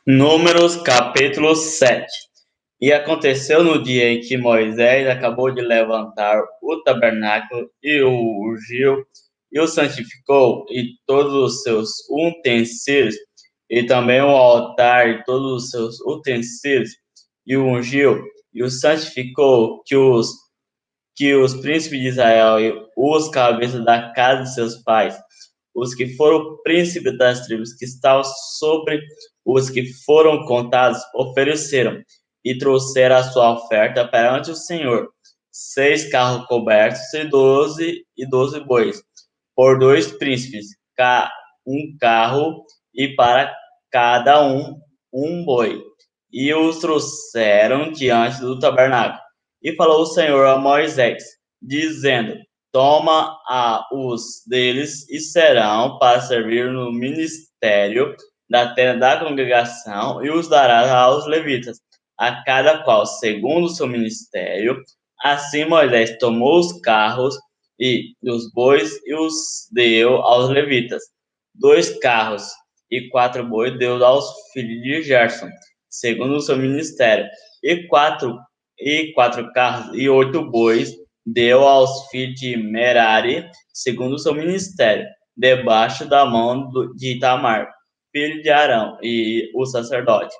Números capítulo 7. E aconteceu no dia em que Moisés acabou de levantar o tabernáculo e o ungiu e o santificou e todos os seus utensílios e também o altar e todos os seus utensílios e o ungiu e o santificou que os príncipes de Israel e os cabeças da casa de seus pais, os que foram príncipes das tribos que estavam sobre os que foram contados, ofereceram e trouxeram a sua oferta perante o Senhor: 6 carros cobertos e doze bois, por 2 príncipes, um carro, e para cada um boi. E os trouxeram diante do tabernáculo. E falou o Senhor a Moisés, dizendo: Toma os deles e serão para servir no ministério da tenda da congregação e os darás aos levitas, a cada qual segundo o seu ministério. Assim Moisés tomou os carros e os bois e os deu aos levitas. 2 carros e 4 bois deu aos filhos de Gerson, segundo o seu ministério, e quatro carros e 8 bois deu aos filhos de Merari, segundo o seu ministério, debaixo da mão de Itamar, filho de Arão, e o sacerdote.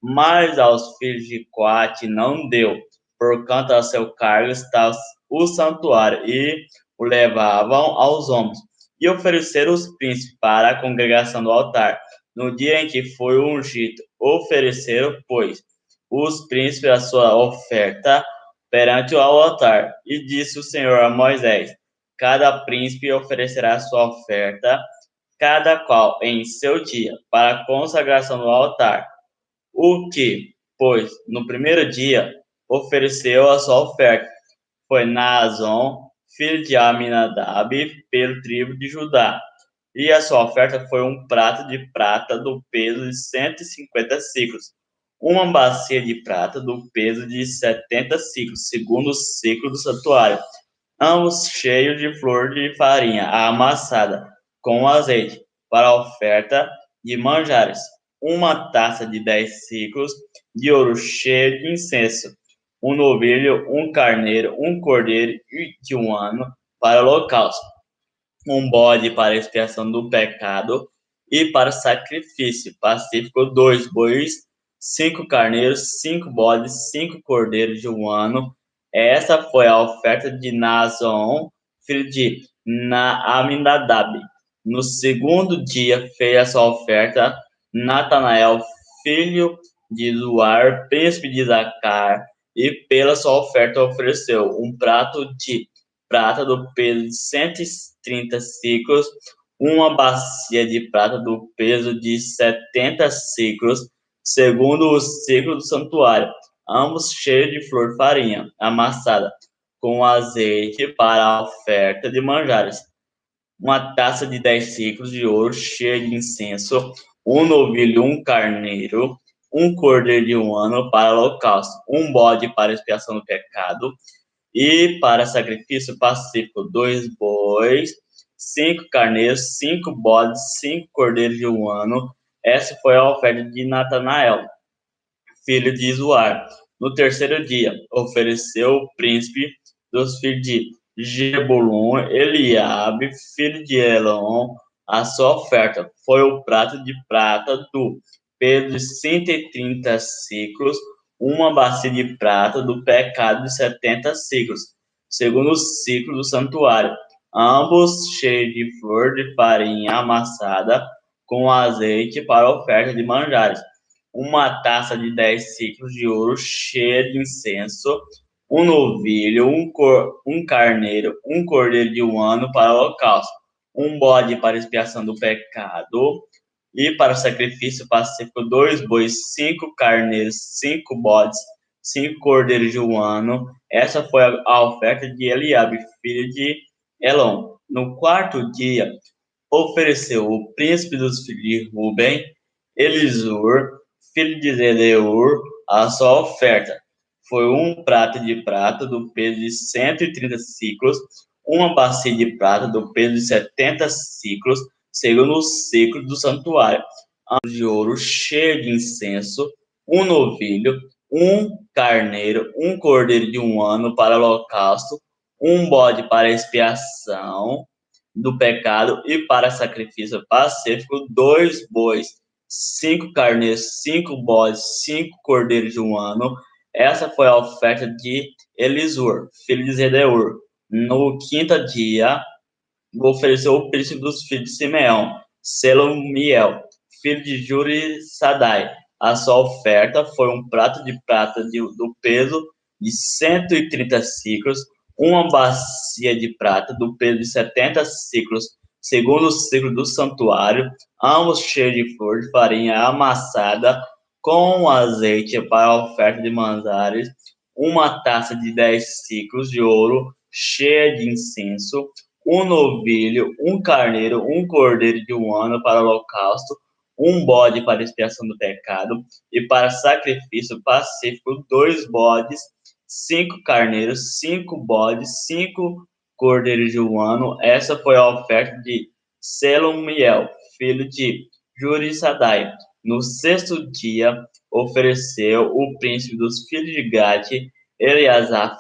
Mas aos filhos de Coate não deu, por quanto a seu cargo estava o santuário, e o levavam aos ombros. E ofereceram os príncipes para a congregação do altar. No dia em que foi ungido, ofereceram, pois, os príncipes a sua oferta perante o altar. E disse o Senhor a Moisés: Cada príncipe oferecerá a sua oferta, cada qual em seu dia, para a consagração do altar. O que, pois, no primeiro dia, ofereceu a sua oferta foi Naazon, filho de Aminadab, pelo tribo de Judá. E a sua oferta foi um prato de prata do peso de 150 ciclos, uma bacia de prata do peso de 70 ciclos, segundo o ciclo do santuário, ambos cheios de flor de farinha amassada com azeite, para a oferta de manjares, uma taça de 10 ciclos de ouro cheio de incenso, um novilho, um carneiro, um cordeiro de 1 ano para o holocausto, um bode para a expiação do pecado e para sacrifício pacífico, 2 bois, 5 carneiros, 5 bodes, 5 cordeiros de 1 ano. Essa foi a oferta de Naazon, filho de Aminadab. No segundo dia fez a sua oferta Natanael, filho de Zuar, príncipe de Zacar, e pela sua oferta ofereceu um prato de prata do peso de 130 ciclos, uma bacia de prata do peso de 70 ciclos, segundo o ciclo do santuário, ambos cheios de flor de farinha amassada, com azeite para a oferta de manjares, uma taça de 10 ciclos de ouro cheia de incenso, um novilho, um carneiro, um cordeiro de 1 ano para o holocausto, um bode para expiação do pecado, e para sacrifício pacífico, 2 bois, 5 carneiros, 5 bodes, 5 cordeiros de 1 ano. Essa foi a oferta de Natanael, filho de Zuar. No terceiro dia, ofereceu o príncipe dos filhos de Jebulon, Eliabe, filho de Elon, a sua oferta. Foi o prato de prata do peso de 130 ciclos, uma bacia de prata do pecado de 70 ciclos, segundo o ciclo do santuário, ambos cheios de flor de farinha amassada com azeite para oferta de manjares, uma taça de 10 ciclos de ouro cheia de incenso, um novilho, um carneiro, um cordeiro de 1 ano para o holocausto, um bode para expiação do pecado, e para o sacrifício pacífico, 2 bois, 5 carneiros, 5 bodes, 5 cordeiros de 1 ano. Essa foi a oferta de Eliabe, filho de Elon. No quarto dia, ofereceu o príncipe dos filhos de Ruben, Elisur, filho de Zedeur, a sua oferta. Foi um prato de prata do peso de 130 ciclos, uma bacia de prata do peso de 70 ciclos, segundo o ciclo do santuário, de ouro cheio de incenso, um novilho, um carneiro, um cordeiro de 1 ano para holocausto, um bode para expiação do pecado e para sacrifício pacífico, 2 bois, 5 carneiros, 5 bodes, 5 cordeiros de 1 ano. Essa foi a oferta de Elisur, filho de Zedeur. No quinto dia, ofereceu o príncipe dos filhos de Simeão, Selumiel, filho de Jurisadai. A sua oferta foi um prato de prata do peso de 130 ciclos, uma bacia de prata do peso de 70 ciclos, segundo o ciclo do santuário, ambos cheios de flor de farinha amassada com azeite para a oferta de manjares, uma taça de 10 ciclos de ouro cheia de incenso, um novilho, um carneiro, um cordeiro de 1 ano para holocausto, um bode para expiação do pecado, e para sacrifício pacífico, 2 bodes, 5 carneiros, 5 bodes, 5 cordeiros de 1 ano. Essa foi a oferta de Selumiel, filho de Jurisadai. No sexto dia, ofereceu o príncipe dos filhos de Gade, Eliasaf,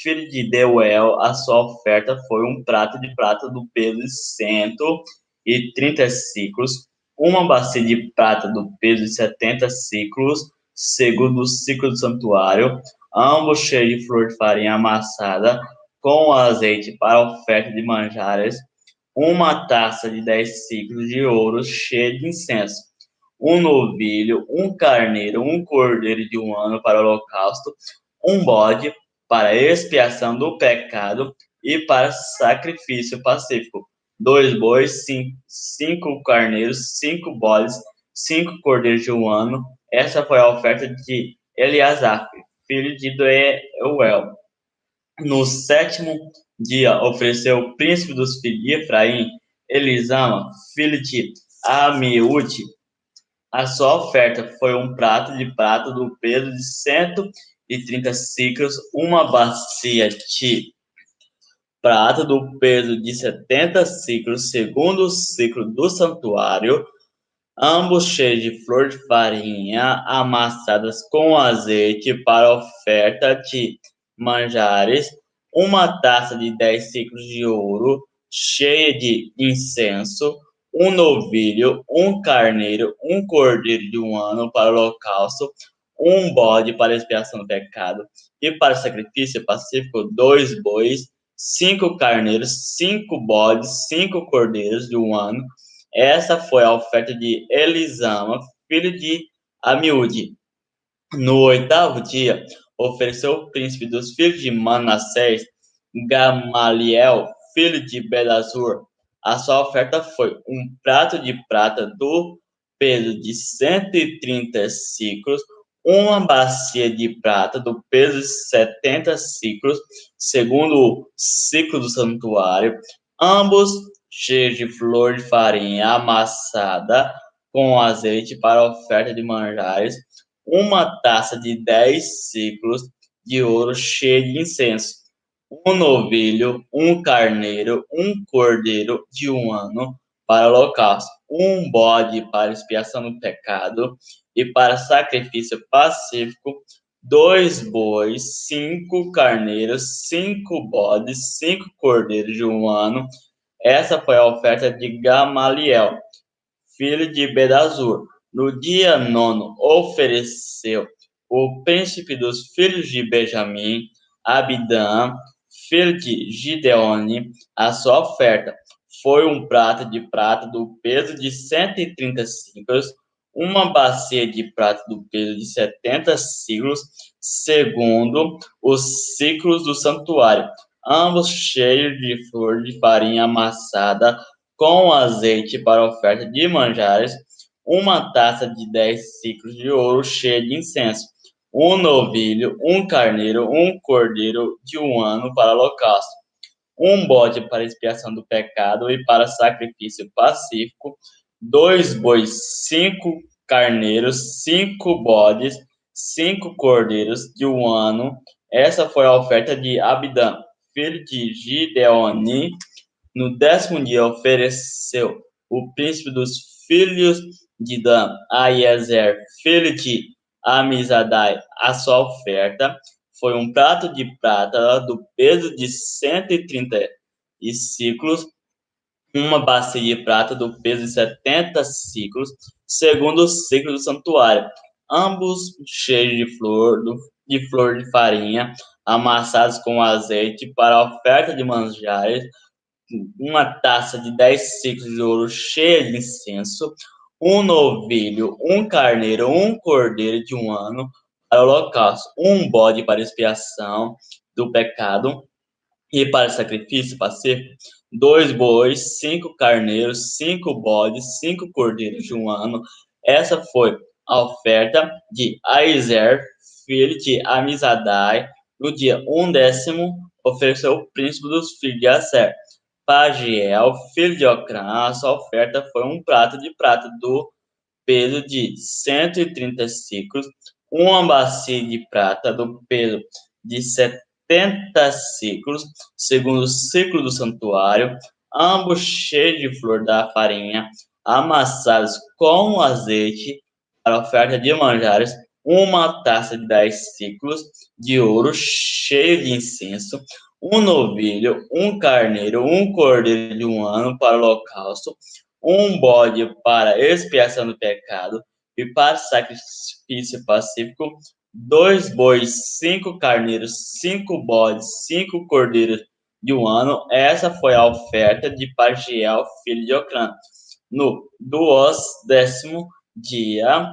filho de Deuel. A sua oferta foi um prato de prata do peso de 130 ciclos, uma bacia de prata do peso de 70 ciclos, segundo o ciclo do santuário, ambos cheios de flor de farinha amassada, com azeite para a oferta de manjares, uma taça de 10 ciclos de ouro cheia de incenso, um novilho, um carneiro, um cordeiro de 1 ano para o holocausto, um bode para expiação do pecado e para sacrifício pacífico, 2 bois, 5 carneiros, 5 bodes, 5 cordeiros de 1 ano. Essa foi a oferta de Eliasaf, filho de Deuel. No sétimo dia, ofereceu o príncipe dos filhos de Efraim, Elisama, filho de Amiúde. A sua oferta foi um prato de prata do peso de 130 ciclos, uma bacia de prata do peso de 70 ciclos, segundo o ciclo do santuário, ambos cheios de flor de farinha amassadas com azeite para oferta de manjares, uma taça de 10 ciclos de ouro cheia de incenso, um novilho, um carneiro, um cordeiro de 1 ano para o holocausto, um bode para expiação do pecado e para sacrifício pacífico, 2 bois, 5 carneiros, 5 bodes, 5 cordeiros de 1 ano. Essa foi a oferta de Elisama, filho de Amiúde. No oitavo dia, ofereceu o príncipe dos filhos de Manassés, Gamaliel, filho de Bedazur. A sua oferta foi um prato de prata do peso de 130 ciclos, uma bacia de prata do peso de 70 ciclos, segundo o ciclo do santuário, ambos cheios de flor de farinha amassada com azeite para oferta de manjares, uma taça de 10 ciclos de ouro cheia de incenso, um novilho, um carneiro, um cordeiro de 1 ano para holocausto, um bode para expiação do pecado e para sacrifício pacífico, 2 bois, 5 carneiros, 5 bodes, 5 cordeiros de 1 ano. Essa foi a oferta de Gamaliel, filho de Bedazur. No dia 9, ofereceu o príncipe dos filhos de Benjamim, Abidã, filho de Gideone. A sua oferta foi um prato de prata do peso de 130 ciclos, uma bacia de prata do peso de 70 ciclos, segundo os ciclos do santuário, ambos cheios de flor de farinha amassada com azeite para oferta de manjares, uma taça de 10 ciclos de ouro cheia de incenso, um novilho, um carneiro, um cordeiro de 1 ano para holocausto, um bode para expiação do pecado e para sacrifício pacífico, 2 bois, 5 carneiros, 5 bodes, 5 cordeiros de 1 ano. Essa foi a oferta de Abidã, filho de Gideoni. No 10º dia, ofereceu o príncipe dos filhos de Dan a Eliezer, filho de Amizadai, a sua oferta foi um prato de prata do peso de 130 ciclos, uma bacia de prata do peso de 70 ciclos, segundo o ciclo do santuário, ambos cheios de flor de farinha, amassados com azeite para a oferta de manjares, uma taça de 10 ciclos de ouro cheia de incenso, um novilho, um carneiro, um cordeiro de um ano para o holocausto, um bode para expiação do pecado e para sacrifício pacífico, 2 bois, 5 carneiros, 5 bodes, 5 cordeiros de um ano. Essa foi a oferta de Aizer, filho de Amizadai. No dia 10º, ofereceu o príncipe dos filhos de Aser. Pagiel, filho de Ocrã, a sua oferta foi um prato de prata do peso de 130 ciclos, uma bacia de prata do peso de 70 ciclos, segundo o ciclo do santuário, ambos cheios de flor da farinha, amassados com azeite para oferta de manjares, uma taça de 10 ciclos de ouro cheio de incenso, um novilho, um carneiro, um cordeiro de um ano para o holocausto, um bode para expiação do pecado e para sacrifício pacífico, 2 bois, 5 carneiros, 5 bodes, 5 cordeiros de um ano. Essa foi a oferta de Pagiel, filho de Ocrã. No 10º dia,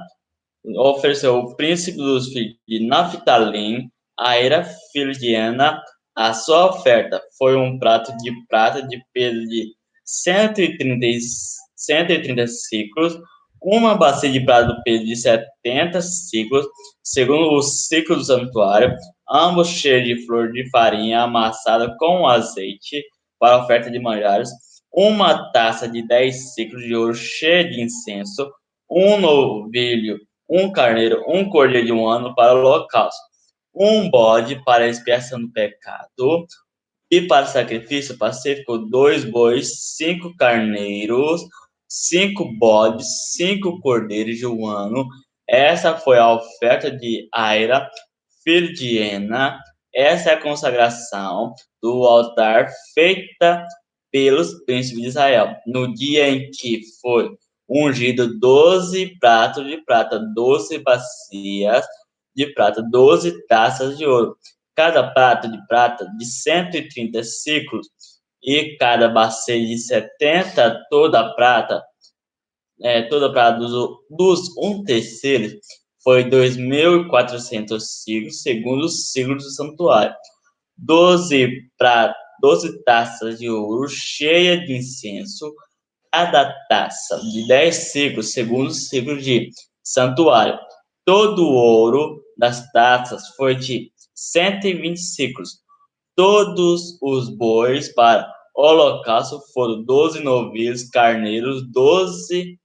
ofereceu o príncipe dos filhos de Naphtali, Aira, filho de Ena. A sua oferta foi um prato de prata de peso de 130 ciclos, uma bacia de prata do peso de 70 ciclos, segundo o ciclo do santuário, ambos cheios de flor de farinha amassada com azeite para oferta de manjares, uma taça de 10 ciclos de ouro cheia de incenso, um novilho, um carneiro, um cordeiro de um ano para o holocausto, um bode para a expiação do pecado, e para sacrifício pacífico, 2 bois, 5 carneiros, 5 bodes, 5 cordeiros de um ano. Essa foi a oferta de Aira, filho de Ena. Essa é a consagração do altar feita pelos príncipes de Israel. No dia em que foi ungido 12 pratos de prata, 12 bacias de prata, 12 taças de ouro, cada prato de prata de 130 ciclos e cada bacia de 70, toda a prata dos 1/3 foi 2.400 ciclos, segundo os ciclos do santuário. 12 taças de ouro cheia de incenso, cada taça de 10 ciclos, segundo o ciclo de santuário. Todo o ouro das taças foi de 120 ciclos. Todos os bois para holocausto foram 12 novilhos carneiros, 12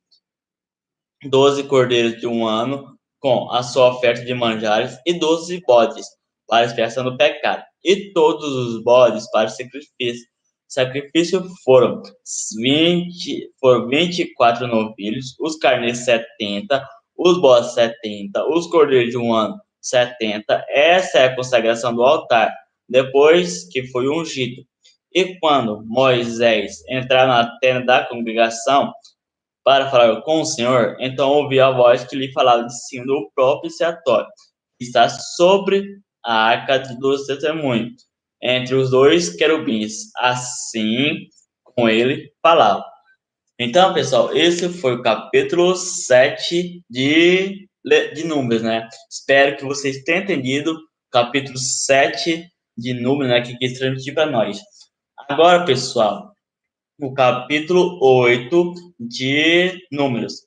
cordeiros de um ano, com a sua oferta de manjares, e 12 bodes para expiação do pecado, e todos os bodes para sacrifício. Sacrifício foram 24 novilhos, os carneiros 70, os bodes 70, os cordeiros de um ano 70. Essa é a consagração do altar, depois que foi ungido. E quando Moisés entrar na tenda da congregação para falar com o Senhor, então ouvi a voz que lhe falava de cima do propiciatório, que está sobre a arca dos testemunhos, entre os 2 querubins. Assim, com ele falava. Então, pessoal, esse foi o capítulo 7 de Números, né? Espero que vocês tenham entendido o capítulo 7 de Números, né? Que quis transmitir para nós. Agora, pessoal, o capítulo 8 de Números.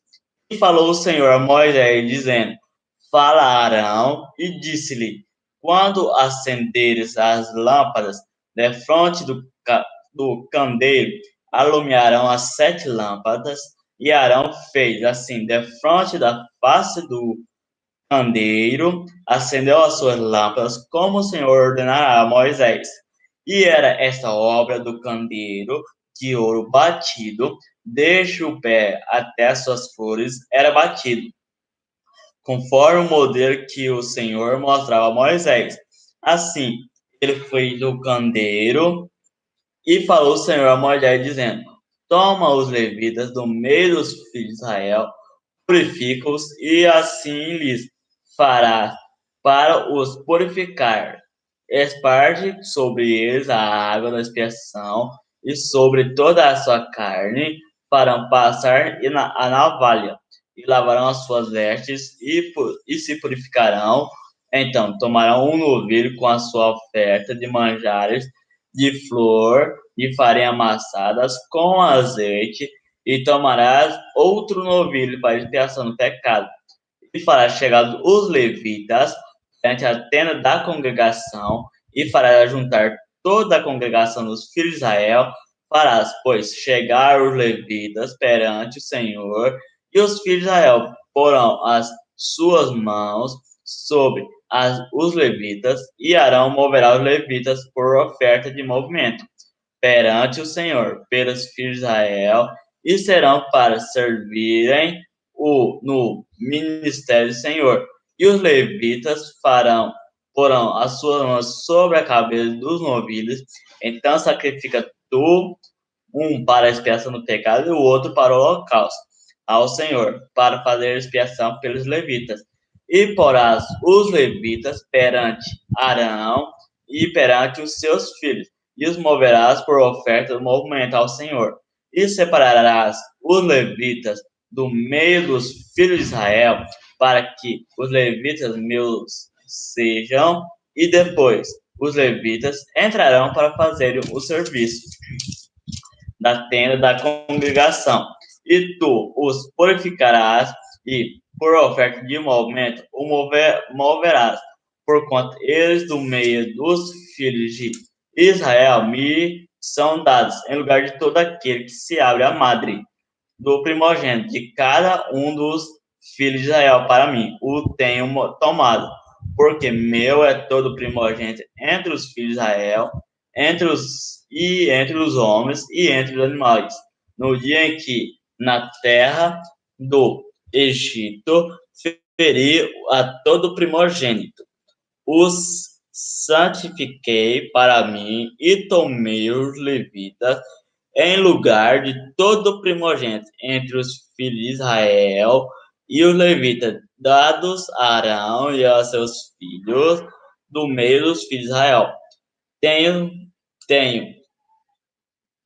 E falou o Senhor a Moisés, dizendo: Fala a Arão, e disse-lhe: Quando acenderes as lâmpadas defronte do candeeiro, alumiarão as 7 lâmpadas. E Arão fez assim, defronte da face do candeeiro, acendeu as suas lâmpadas, como o Senhor ordenara a Moisés. E era esta obra do candeeiro de ouro batido, desde o pé até as suas flores, era batido, conforme o modelo que o Senhor mostrava a Moisés. Assim, ele fez o candeeiro e falou o Senhor a Moisés, dizendo: Toma os levitas do meio dos filhos de Israel, purifica-os, e assim lhes farás para os purificar. Esparge sobre eles a água da expiação, e sobre toda a sua carne farão passar a navalha, e lavarão as suas vestes, e se purificarão. Então tomarão um novilho com a sua oferta de manjares de flor e farinha amassadas com azeite, e tomarás outro novilho para expiação do pecado, e farás chegar os levitas perante a tenda da congregação, e farás juntar toda a congregação dos filhos de Israel. Farás, pois, chegar os levitas perante o Senhor, e os filhos de Israel porão as suas mãos sobre os levitas, e Arão moverá os levitas por oferta de movimento perante o Senhor pelos filhos de Israel, e serão para servirem no ministério do Senhor. E os levitas porão as suas mãos sobre a cabeça dos novilhos. Então sacrifica tu um para a expiação do pecado e o outro para o holocausto ao Senhor, para fazer expiação pelos levitas. E porás os levitas perante Arão e perante os seus filhos, e os moverás por oferta do movimento ao Senhor. E separarás os levitas do meio dos filhos de Israel, para que os levitas meus sejam, e depois os levitas entrarão para fazerem o serviço da tenda da congregação, e tu os purificarás, e por oferta de movimento o moverás, porquanto eles do meio dos filhos de Israel me são dados, em lugar de todo aquele que se abre a madre do primogênito de cada um dos filhos de Israel para mim, o tenho tomado, porque meu é todo primogênito entre os filhos de Israel, entre os homens e entre os animais. No dia em que na terra do Egito feri a todo primogênito, os santifiquei para mim, e tomei os levitas em lugar de todo primogênito entre os filhos de Israel, e os levitas dados a Arão e a seus filhos do meio dos filhos de Israel. Tenho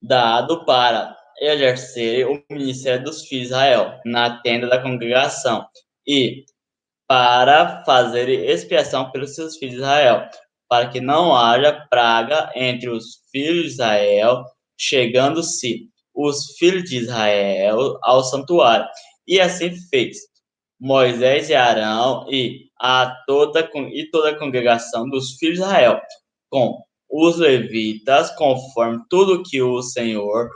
dado para exercer o ministério dos filhos de Israel na tenda da congregação, e para fazer expiação pelos seus filhos de Israel, para que não haja praga entre os filhos de Israel, chegando-se os filhos de Israel ao santuário. E assim fez Moisés e Arão e toda a congregação dos filhos de Israel, com os levitas, conforme tudo que o Senhor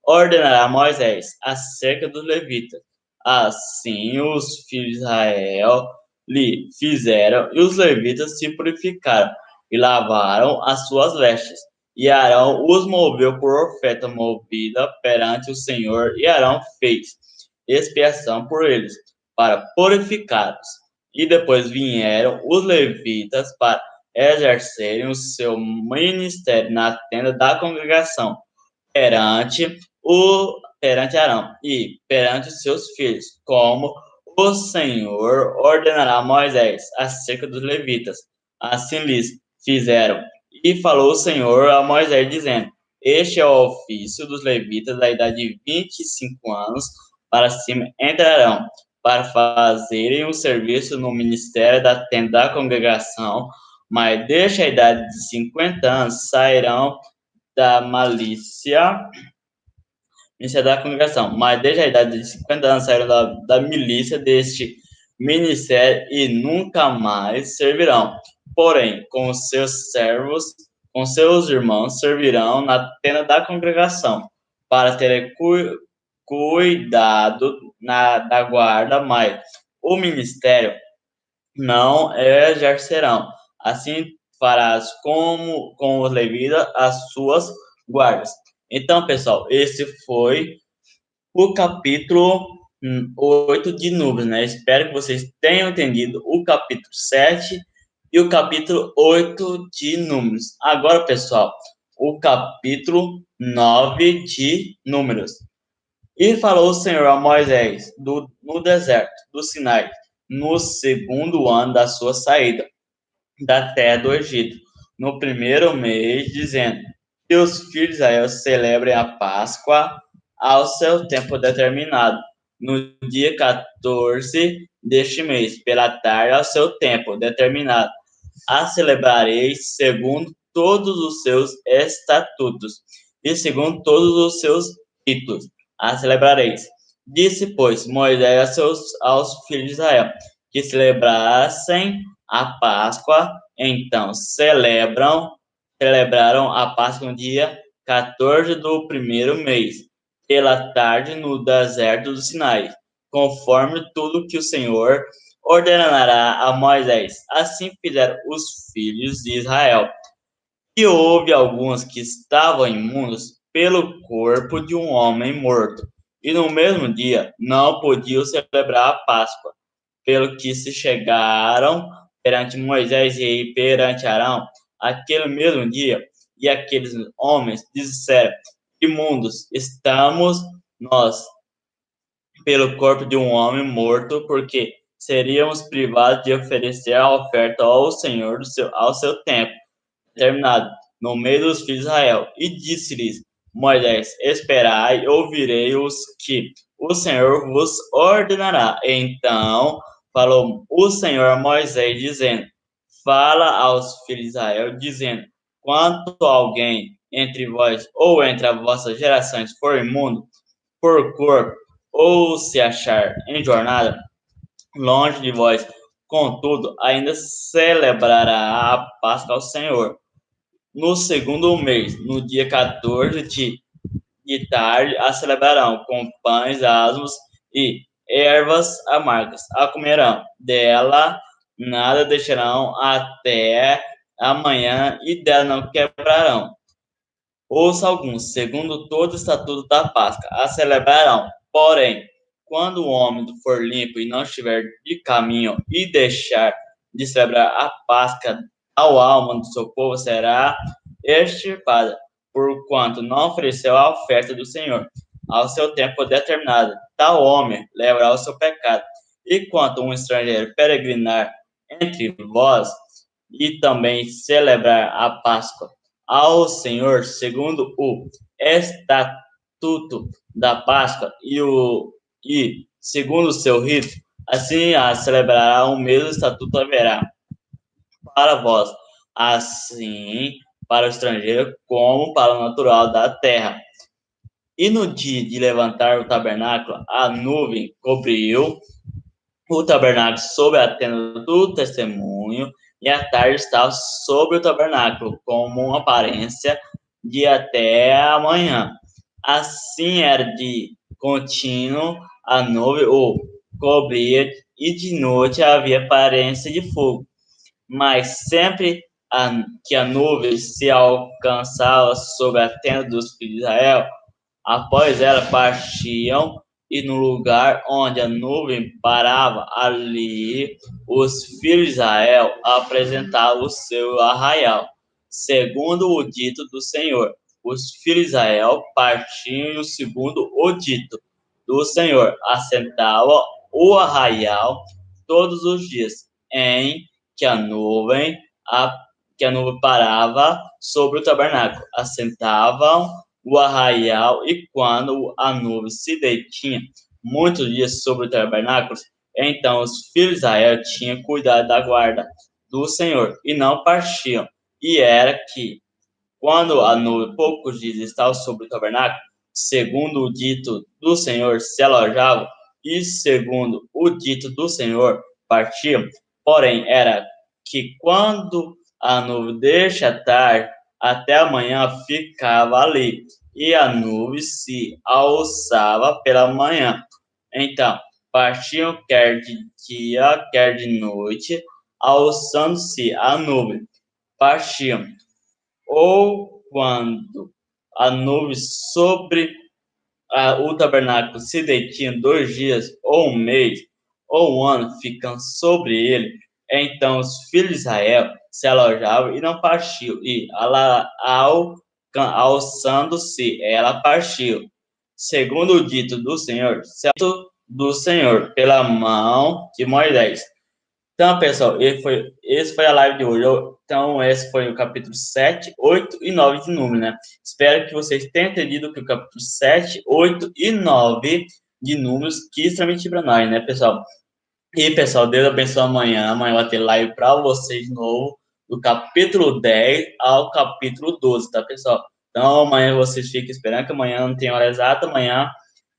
ordenará a Moisés acerca dos levitas. Assim os filhos de Israel lhe fizeram, e os levitas se purificaram e lavaram as suas vestes. E Arão os moveu por oferta movida perante o Senhor, e Arão fez expiação por eles, para purificá-los. E depois vieram os levitas para exercerem o seu ministério na tenda da congregação, perante Arão e perante os seus filhos, como o Senhor ordenará a Moisés acerca dos levitas. Assim lhes fizeram. E falou o Senhor a Moisés, dizendo: Este é o ofício dos levitas da idade de 25 anos para cima entrarão, para fazerem o serviço no ministério da tenda da congregação, mas desde a idade de 50 anos sairão da milícia da congregação, mas desde a idade de 50 anos saíram da milícia deste ministério, e nunca mais servirão. Porém, com os seus servos, com seus irmãos, servirão na tenda da congregação, para terem cuidado da guarda, mas o ministério não exercerão. Assim farás com os levitas as suas guardas. Então, pessoal, esse foi o capítulo 8 de Números, né? Espero que vocês tenham entendido o capítulo 7 e o capítulo 8 de Números. Agora, pessoal, o capítulo 9 de Números. E falou o Senhor a Moisés no deserto do Sinai, no segundo ano da sua saída da terra do Egito, no primeiro mês, dizendo: que os filhos de Israel celebrem a Páscoa ao seu tempo determinado, no dia 14 deste mês, pela tarde, ao seu tempo determinado. A celebrareis segundo todos os seus estatutos e segundo todos os seus ritos. A celebrareis. Disse, pois, Moisés aos filhos de Israel que celebrassem a Páscoa. Então celebraram a Páscoa no dia 14 do primeiro mês, pela tarde, no deserto do Sinai, conforme tudo que o Senhor ordenará a Moisés. Assim fizeram os filhos de Israel. E houve alguns que estavam imundos pelo corpo de um homem morto, e no mesmo dia não podiam celebrar a Páscoa, pelo que se chegaram perante Moisés e perante Arão aquele mesmo dia, e aqueles homens disseram: imundos estamos nós pelo corpo de um homem morto, porque seríamos privados de oferecer a oferta ao Senhor ao seu tempo determinado no meio dos filhos de Israel. E disse-lhes Moisés: esperai e ouvirei os que o Senhor vos ordenará. Então falou o Senhor a Moisés, dizendo: fala aos filhos de Israel, dizendo: quanto alguém entre vós ou entre as vossas gerações for imundo por corpo, ou se achar em jornada longe de vós, contudo, ainda celebrará a Páscoa ao Senhor. No segundo mês, no dia 14 de tarde, a celebrarão com pães asmos e ervas amargas. A comerão dela, nada deixarão até amanhã, e dela não quebrarão. Ouça alguns, segundo todo o estatuto da Páscoa, a celebrarão. Porém, quando o homem for limpo e não estiver de caminho e deixar de celebrar a Páscoa, tal alma do seu povo será extirpada, porquanto não ofereceu a oferta do Senhor ao seu tempo determinado. Tal homem levará o seu pecado. E quanto um estrangeiro peregrinar entre vós e também celebrar a Páscoa ao Senhor segundo o estatuto da Páscoa e segundo o seu rito, assim a celebrará o mesmo estatuto haverá para vós, assim para o estrangeiro como para o natural da terra. E no dia de levantar o tabernáculo, a nuvem cobriu o tabernáculo sobre a tenda do testemunho, e a tarde estava sobre o tabernáculo, como uma aparência de até amanhã. Assim era de contínuo a nuvem o cobria, e de noite havia aparência de fogo. Mas sempre que a nuvem se alcançava sobre a tenda dos filhos de Israel, após ela partiam, e no lugar onde a nuvem parava, ali os filhos de Israel apresentavam o seu arraial, segundo o dito do Senhor. Os filhos de Israel partiam, segundo o dito do Senhor, assentavam o arraial todos os dias, em que a nuvem, que a nuvem parava sobre o tabernáculo, assentavam o arraial, e quando a nuvem se detinha muitos dias sobre o tabernáculo, então os filhos de Israel tinham cuidado da guarda do Senhor e não partiam. E era que, quando a nuvem poucos dias estava sobre o tabernáculo, segundo o dito do Senhor, se alojavam, e segundo o dito do Senhor, partiam. Porém, era que quando a nuvem deixa tarde, até amanhã ficava ali, e a nuvem se alçava pela manhã. Então, partiam quer de dia, quer de noite, alçando-se a nuvem. Partiam ou quando a nuvem sobre o tabernáculo se detinha 2 dias, ou um mês, ou um ano, ficando sobre ele, então os filhos de Israel se alojavam e não partiam, e alçando-se, ela partiu, segundo o dito do Senhor, pela mão de Moisés. Então, pessoal, esse foi a live de hoje. Então, esse foi o capítulo 7, 8 e 9 de Números, né? Espero que vocês tenham entendido que o capítulo 7, 8 e 9 de Números quis transmitir para nós, né, pessoal? E, pessoal, Deus abençoe amanhã. Amanhã vai ter live para vocês de novo, do capítulo 10 ao capítulo 12, tá, pessoal? Então, amanhã vocês fiquem esperando, que amanhã não tem hora exata. Amanhã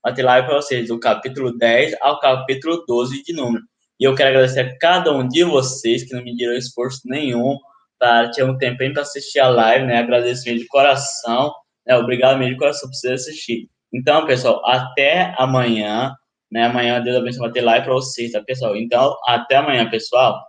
vai ter live para vocês, do capítulo 10 ao capítulo 12 de Números. E eu quero agradecer a cada um de vocês que não me deram esforço nenhum para ter um tempinho para assistir a live, né? Agradeço mesmo de coração, né? Obrigado mesmo de coração por vocês assistir. Então, pessoal, até amanhã, né? Amanhã, Deus abençoe, vai ter live para vocês, tá, pessoal? Então, até amanhã, pessoal.